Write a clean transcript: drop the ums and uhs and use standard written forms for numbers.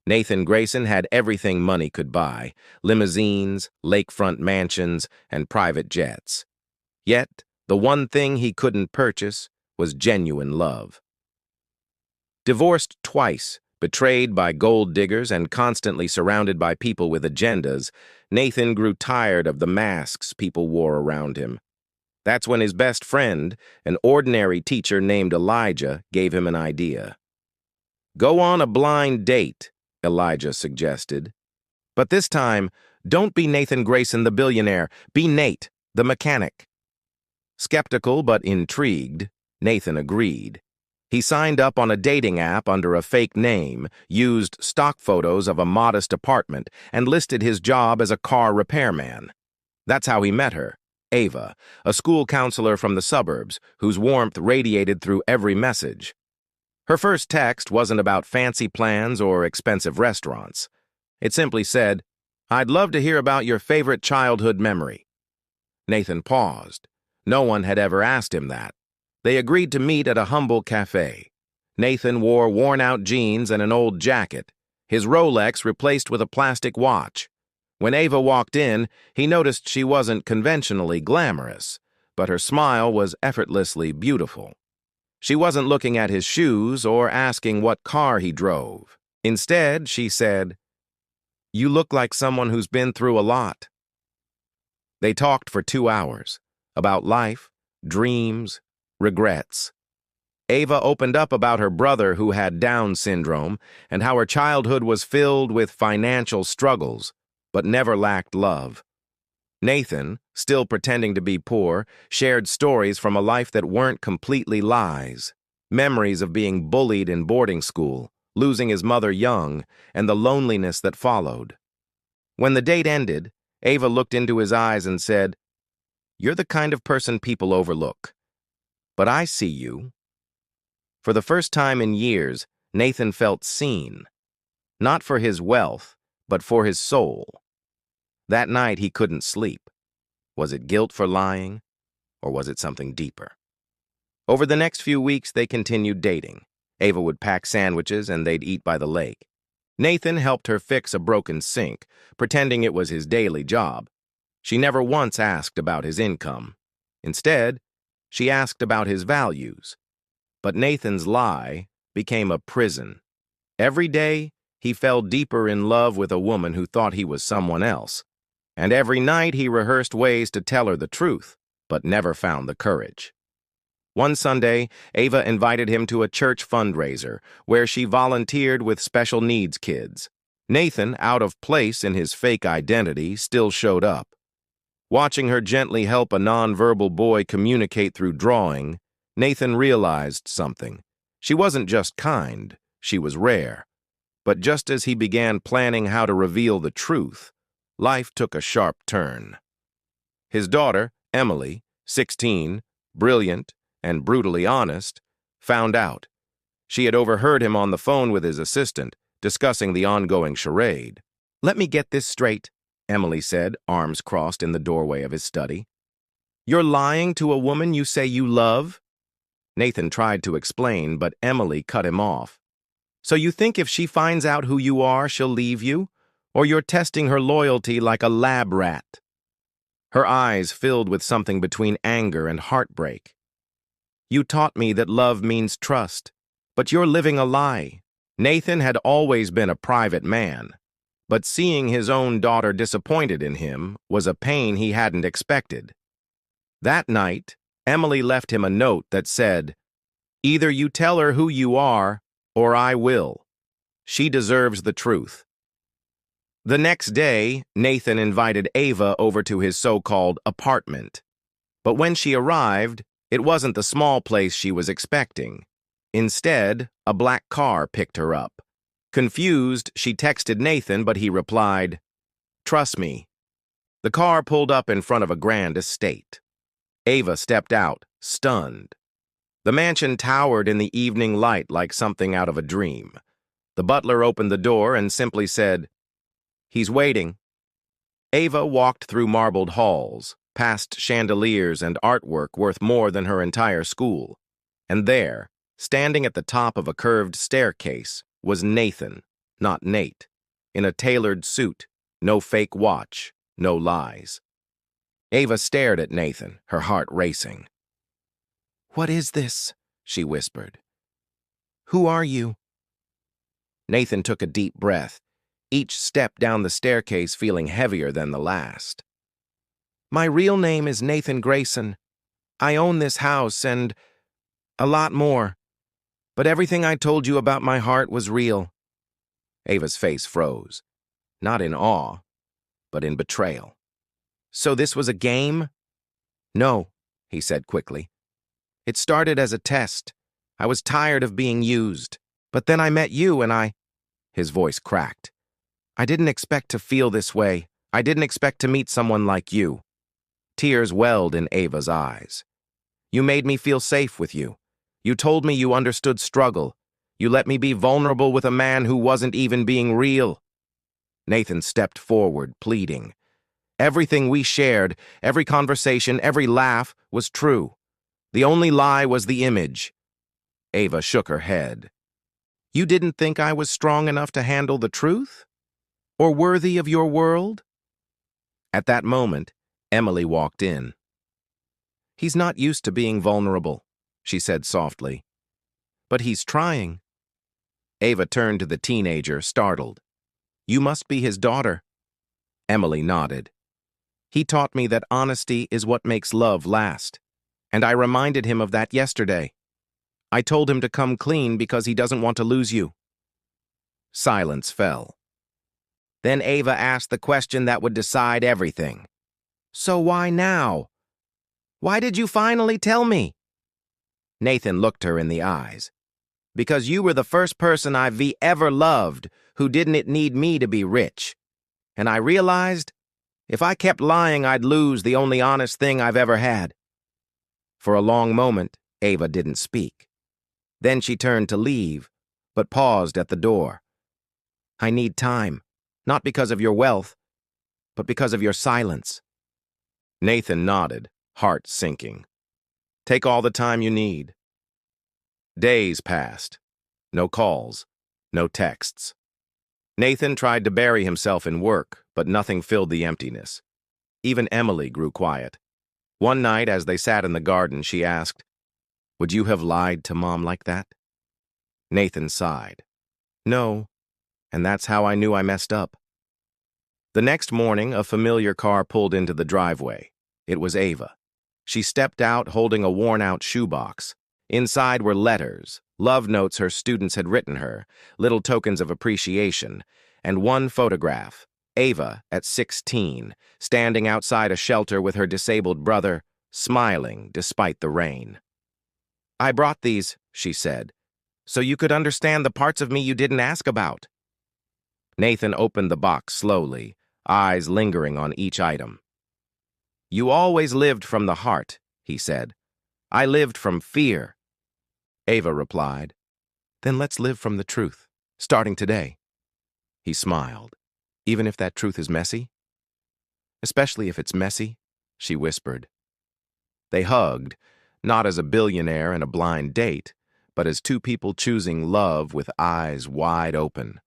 Nathan Grayson had everything money could buy: limousines, lakefront mansions, and private jets. Yet, the one thing he couldn't purchase was genuine love. Divorced twice, betrayed by gold diggers, and constantly surrounded by people with agendas, Nathan grew tired of the masks people wore around him. That's when his best friend, an ordinary teacher named Elijah, gave him an idea. "Go on a blind date," Elijah suggested. "But this time, don't be Nathan Grayson the billionaire, be Nate, the mechanic." Skeptical but intrigued, Nathan agreed. He signed up on a dating app under a fake name, used stock photos of a modest apartment, and listed his job as a car repairman. That's how he met her, Ava, a school counselor from the suburbs, whose warmth radiated through every message. Her first text wasn't about fancy plans or expensive restaurants. It simply said, "I'd love to hear about your favorite childhood memory." Nathan paused. No one had ever asked him that. They agreed to meet at a humble cafe. Nathan wore worn-out jeans and an old jacket, his Rolex replaced with a plastic watch. When Ava walked in, he noticed she wasn't conventionally glamorous, but her smile was effortlessly beautiful. She wasn't looking at his shoes or asking what car he drove. Instead, she said, "You look like someone who's been through a lot." They talked for 2 hours, about life, dreams, regrets. Ava opened up about her brother who had Down syndrome and how her childhood was filled with financial struggles, but never lacked love. Nathan, still pretending to be poor, shared stories from a life that weren't completely lies. Memories of being bullied in boarding school, losing his mother young, and the loneliness that followed. When the date ended, Ava looked into his eyes and said, "You're the kind of person people overlook. But I see you." For the first time in years, Nathan felt seen. Not for his wealth, but for his soul. That night he couldn't sleep. Was it guilt for lying, or was it something deeper? Over the next few weeks, they continued dating. Ava would pack sandwiches and they'd eat by the lake. Nathan helped her fix a broken sink, pretending it was his daily job. She never once asked about his income. Instead, she asked about his values. But Nathan's lie became a prison. Every day, he fell deeper in love with a woman who thought he was someone else. And every night he rehearsed ways to tell her the truth, but never found the courage. One Sunday, Ava invited him to a church fundraiser where she volunteered with special needs kids. Nathan, out of place in his fake identity, still showed up. Watching her gently help a nonverbal boy communicate through drawing, Nathan realized something. She wasn't just kind, she was rare. But just as he began planning how to reveal the truth, life took a sharp turn. His daughter, Emily, 16, brilliant and brutally honest, found out. She had overheard him on the phone with his assistant, discussing the ongoing charade. "Let me get this straight," Emily said, arms crossed in the doorway of his study. "You're lying to a woman you say you love?" Nathan tried to explain, but Emily cut him off. "So you think if she finds out who you are, she'll leave you? Or you're testing her loyalty like a lab rat?" Her eyes filled with something between anger and heartbreak. "You taught me that love means trust, but you're living a lie." Nathan had always been a private man, but seeing his own daughter disappointed in him was a pain he hadn't expected. That night, Emily left him a note that said, "Either you tell her who you are, or I will. She deserves the truth." The next day, Nathan invited Ava over to his so-called apartment. But when she arrived, it wasn't the small place she was expecting. Instead, a black car picked her up. Confused, she texted Nathan, but he replied, "Trust me." The car pulled up in front of a grand estate. Ava stepped out, stunned. The mansion towered in the evening light like something out of a dream. The butler opened the door and simply said, "He's waiting." Ava walked through marbled halls, past chandeliers and artwork worth more than her entire school. And there, standing at the top of a curved staircase, was Nathan, not Nate. In a tailored suit, no fake watch, no lies. Ava stared at Nathan, her heart racing. "What is this?" she whispered. "Who are you?" Nathan took a deep breath, each step down the staircase feeling heavier than the last. "My real name is Nathan Grayson. I own this house and a lot more. But everything I told you about my heart was real." Ava's face froze, not in awe, but in betrayal. "So this was a game?" "No," he said quickly. "It started as a test. I was tired of being used. But then I met you and His voice cracked. "I didn't expect to feel this way. I didn't expect to meet someone like you." Tears welled in Ava's eyes. "You made me feel safe with you. You told me you understood struggle. You let me be vulnerable with a man who wasn't even being real." Nathan stepped forward, pleading. "Everything we shared, every conversation, every laugh, was true. The only lie was the image." Ava shook her head. "You didn't think I was strong enough to handle the truth? Or worthy of your world?" At that moment, Emily walked in. "He's not used to being vulnerable," she said softly. "But he's trying." Ava turned to the teenager, startled. "You must be his daughter." Emily nodded. "He taught me that honesty is what makes love last. And I reminded him of that yesterday. I told him to come clean because he doesn't want to lose you." Silence fell. Then Ava asked the question that would decide everything. "So why now? Why did you finally tell me?" Nathan looked her in the eyes. "Because you were the first person I've ever loved who didn't need me to be rich. And I realized, if I kept lying, I'd lose the only honest thing I've ever had." For a long moment, Ava didn't speak. Then she turned to leave, but paused at the door. "I need time, not because of your wealth, but because of your silence." Nathan nodded, heart sinking. "Take all the time you need." Days passed. No calls, no texts. Nathan tried to bury himself in work, but nothing filled the emptiness. Even Emily grew quiet. One night, as they sat in the garden, she asked, "Would you have lied to Mom like that?" Nathan sighed. "No, and that's how I knew I messed up." The next morning, a familiar car pulled into the driveway. It was Ava. She stepped out holding a worn-out shoebox. Inside were letters, love notes her students had written her, little tokens of appreciation, and one photograph, Ava at 16, standing outside a shelter with her disabled brother, smiling despite the rain. "I brought these," she said, "so you could understand the parts of me you didn't ask about." Nathan opened the box slowly, eyes lingering on each item. "You always lived from the heart," he said. "I lived from fear." Ava replied, "Then let's live from the truth, starting today." He smiled. "Even if that truth is messy?" "Especially if it's messy," she whispered. They hugged, not as a billionaire and a blind date, but as two people choosing love with eyes wide open.